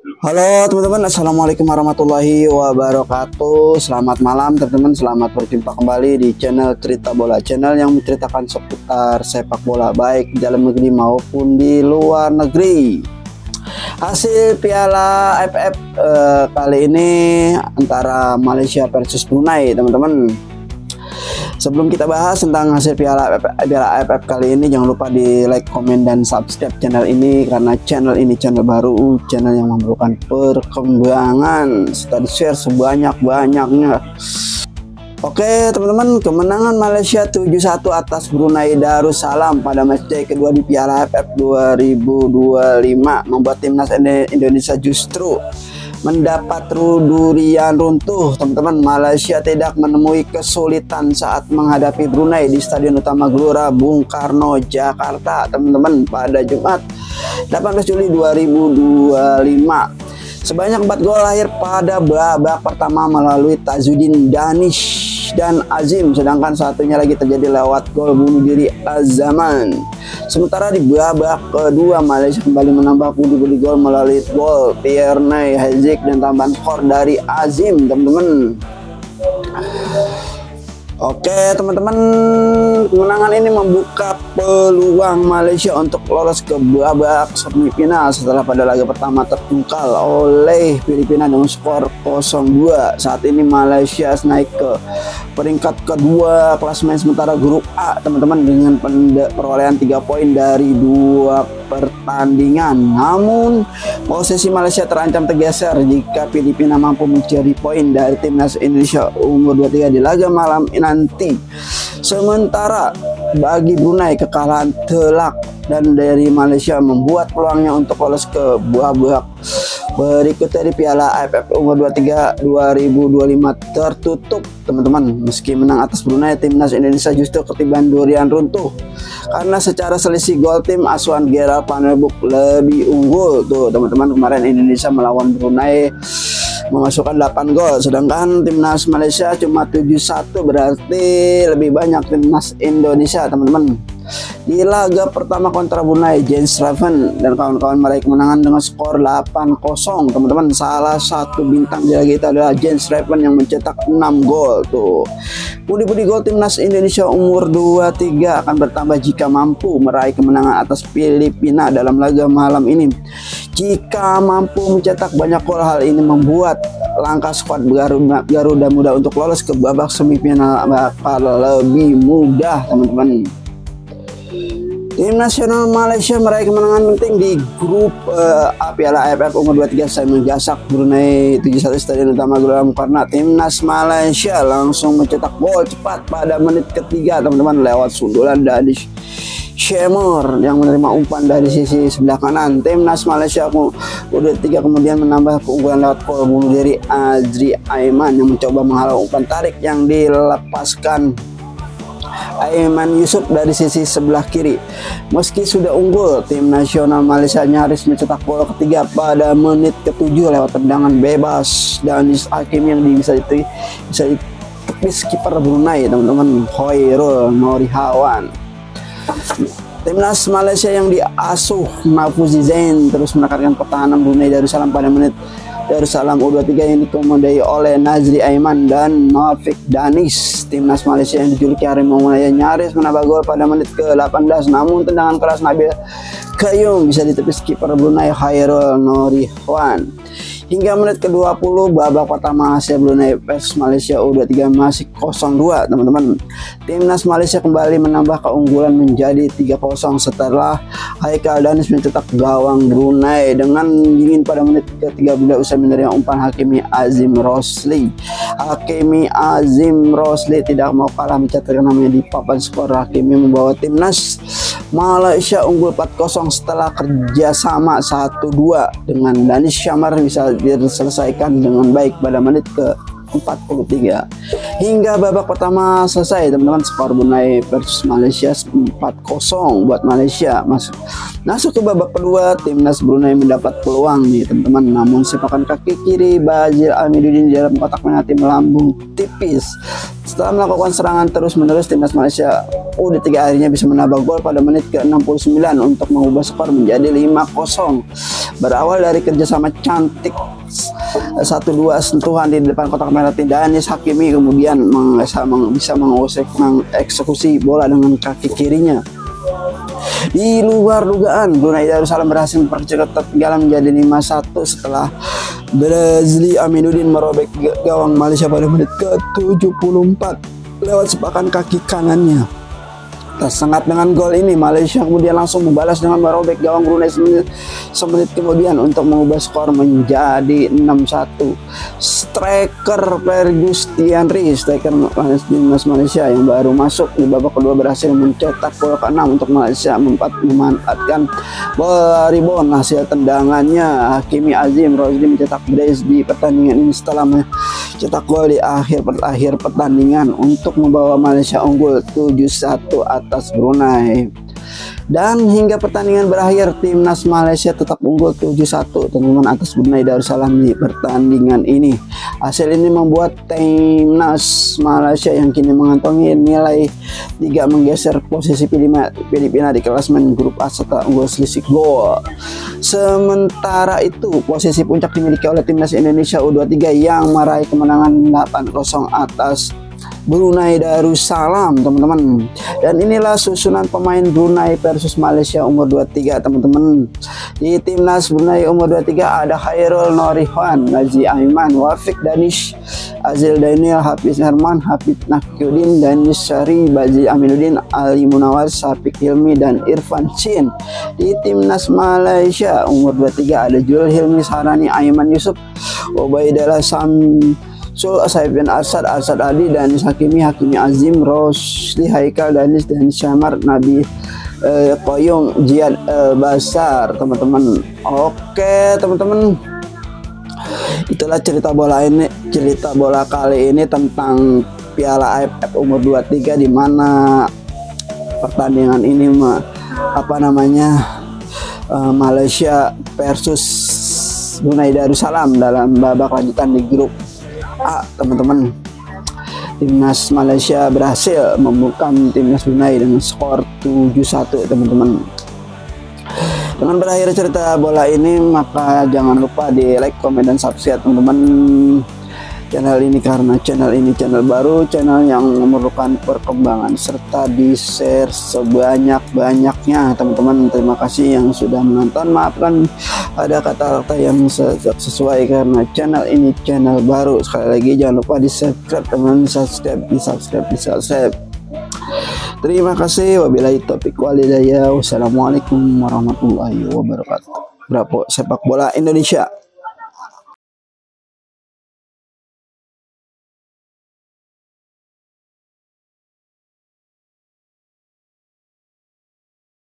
Halo teman-teman, assalamualaikum warahmatullahi wabarakatuh. Selamat malam teman-teman, selamat berjumpa kembali di channel Cerita Bola, channel yang menceritakan seputar sepak bola baik di dalam negeri maupun di luar negeri. Hasil Piala AFF kali ini antara Malaysia versus Brunei teman-teman. Sebelum kita bahas tentang hasil Piala AFF kali ini, jangan lupa di like, komen, dan subscribe channel ini, karena channel ini channel baru, channel yang memerlukan perkembangan, serta di share sebanyak-banyaknya. Oke teman-teman, kemenangan Malaysia 7-1 atas Brunei Darussalam pada matchday kedua di Piala AFF 2025 membuat timnas Indonesia justru mendapat durian runtuh teman-teman. Malaysia tidak menemui kesulitan saat menghadapi Brunei di Stadion Utama Gelora Bung Karno, Jakarta teman-teman pada Jumat 18 Juli 2025. Sebanyak 4 gol lahir pada babak pertama melalui Tajuddin Danish dan Azim, sedangkan satunya lagi terjadi lewat gol bunuh diri Azaman. Sementara di babak kedua Malaysia kembali menambah pundi-pundi gol melalui gol Tierney Haziq dan tambahan skor dari Azim teman-teman. Oke teman-teman, kemenangan ini membuka peluang Malaysia untuk lolos ke babak semifinal setelah pada laga pertama tertungkal oleh Filipina dengan skor 0-2. Saat ini Malaysia naik ke peringkat kedua klasemen sementara grup A teman-teman dengan perolehan 3 poin dari 2 pertandingan. Namun posisi Malaysia terancam tergeser jika Filipina mampu mencuri poin dari timnas Indonesia umur 23 di laga malam nanti. Sementara bagi Brunei kekalahan telak dan dari Malaysia membuat peluangnya untuk lolos ke babak berikutnya di Piala AFF umur 23 2025 tertutup teman-teman. Meski menang atas Brunei, timnas Indonesia justru ketiban durian runtuh karena secara selisih gol tim asuhan Gerald Van der Burg lebih unggul tuh teman-teman. Kemarin Indonesia melawan Brunei memasukkan 8 gol, sedangkan timnas Malaysia cuma 7-1, berarti lebih banyak timnas Indonesia teman-teman. Di laga pertama kontra Brunei, James Raven dan kawan-kawan meraih kemenangan dengan skor 8-0 teman-teman. Salah satu bintang di laga itu adalah James Raven yang mencetak 6 gol tuh. Pundi-pundi gol timnas Indonesia umur 23 akan bertambah jika mampu meraih kemenangan atas Filipina dalam laga malam ini. Jika mampu mencetak banyak gol, hal ini membuat langkah skuad Garuda Muda untuk lolos ke babak semifinal bakal lebih mudah teman-teman. Tim nasional Malaysia meraih kemenangan penting di grup A Piala AFF umur 23 usai menggasak Brunei 7-1 Stadion Utama Gelora Bung Karno. Timnas Malaysia langsung mencetak gol cepat pada menit ketiga teman-teman lewat sundulan dari Shemor yang menerima umpan dari sisi sebelah kanan. Timnas Malaysia udah 3 kemudian menambah keunggulan lewat gol bunuh diri Azri Aiman yang mencoba menghalau umpan tarik yang dilepaskan Aiman Yusuf dari sisi sebelah kiri. Meski sudah unggul, tim nasional Malaysia nyaris mencetak gol ketiga pada menit ke-7 lewat tendangan bebas dan Hakim yang bisa ditepis kiper Brunei teman-teman, Khairul Nurihawan. Timnas Malaysia yang diasuh Mahfuzi Zain terus menekankan pertahanan Brunei Darussalam pada menit Darussalam U23 yang dikomandai oleh Nazri Aiman dan Nofik Danis. Timnas Malaysia yang dijuluki Harimau Malaya nyaris menambah gol pada menit ke-18, namun tendangan keras Nabil Qayyum bisa ditepis kiper Brunei Khairul Nurihawan. Hingga menit ke-20 babak pertama hasil Brunei versus Malaysia U23 masih 0-2 teman-teman. Timnas Malaysia kembali menambah keunggulan menjadi 3-0 setelah Haikal Danis mencetak gawang Brunei dengan dingin pada menit ke-13 usai menerima umpan Hakimi Azim Rosli. Hakimi Azim Rosli tidak mau kalah mencatatkan namanya di papan skor. Hakimi membawa timnas Malaysia unggul 4-0 setelah kerjasama 1-2 dengan Danis Syamar bisa diselesaikan dengan baik pada menit ke-43. Hingga babak pertama selesai teman-teman, skor Brunei versus Malaysia 4-0 buat Malaysia. Masuk ke babak kedua, timnas Brunei mendapat peluang nih teman-teman, namun sepakan kaki kiri Bazil Amiduddin di dalam kotak penalti melambung tipis. Setelah melakukan serangan terus-menerus, timnas Malaysia U23 akhirnya bisa menambah gol pada menit ke-69 untuk mengubah skor menjadi 5-0. Berawal dari kerjasama cantik 1-2 sentuhan di depan kotak penalti, Danis Hakimi kemudian bisa mengeksekusi bola dengan kaki kirinya. Di luar dugaan, Brunei Darussalam berhasil mempercepat ketinggalan menjadi 5-1 setelah Brazili Aminuddin merobek gawang Malaysia pada menit ke-74 lewat sepakan kaki kanannya. Tersengat dengan gol ini, Malaysia kemudian langsung membalas dengan merobek gawang Brunei semenit kemudian untuk mengubah skor menjadi 6-1. Striker Fergustianri, striker timnas Malaysia yang baru masuk di babak kedua, berhasil mencetak gol ke-6 untuk Malaysia, memanfaatkan bola rebound hasil tendangannya. Hakimi Azim Rosli mencetak brace di pertandingan ini setelah mencetak gol di akhir pertandingan untuk membawa Malaysia unggul 7-1 atas Brunei. Dan hingga pertandingan berakhir, timnas Malaysia tetap unggul 7-1 teman-teman atas Brunei Darussalam di pertandingan ini. Hasil ini membuat timnas Malaysia yang kini mengantongi nilai 3 menggeser posisi Filipina di klasemen grup A serta unggul selisih gol. Sementara itu, posisi puncak dimiliki oleh timnas Indonesia U23 yang meraih kemenangan 8-0 atas Brunei Darussalam, teman-teman. Dan inilah susunan pemain Brunei versus Malaysia umur 23, teman-teman. Di timnas Brunei umur 23 ada Khairul Norihan, Nazi Aiman, Wafik Danish, Azil Daniel, Hafiz Herman, Habib Nakyudin, Danis Syari, Bazi Aminuddin, Ali Munawar, Syafiq Hilmi, dan Irfan Shin. Di timnas Malaysia umur 23 ada Jul Hilmi, Sarani, Aiman Yusuf, Ubaidillah Saifin Arsad, Arsad Adi, Danis Hakimi, Hakimi Azim, Rosli Haikal, Danis dan Syamar, Nabi Koyong, Jihad Basar, teman-teman. Oke, teman-teman. Itulah cerita bola kali ini tentang Piala AFF umur 23, di mana pertandingan ini Malaysia versus Brunei Darussalam dalam babak lanjutan di grup A, teman-teman. Timnas Malaysia berhasil membungkam timnas Brunei dengan skor 7-1, teman-teman. Dengan berakhir cerita bola ini, maka jangan lupa di like, komen, dan subscribe, teman-teman, channel ini, karena channel ini channel baru, channel yang memerlukan perkembangan, serta di share sebanyak-banyaknya, teman-teman. Terima kasih yang sudah menonton. Maafkan ada kata-kata yang sesuai karena channel ini channel baru. Sekali lagi jangan lupa di subscribe, teman, di subscribe. Terima kasih. Wabillahi taufiq walhidayah. Wassalamualaikum warahmatullahi wabarakatuh. Bravo sepak bola Indonesia.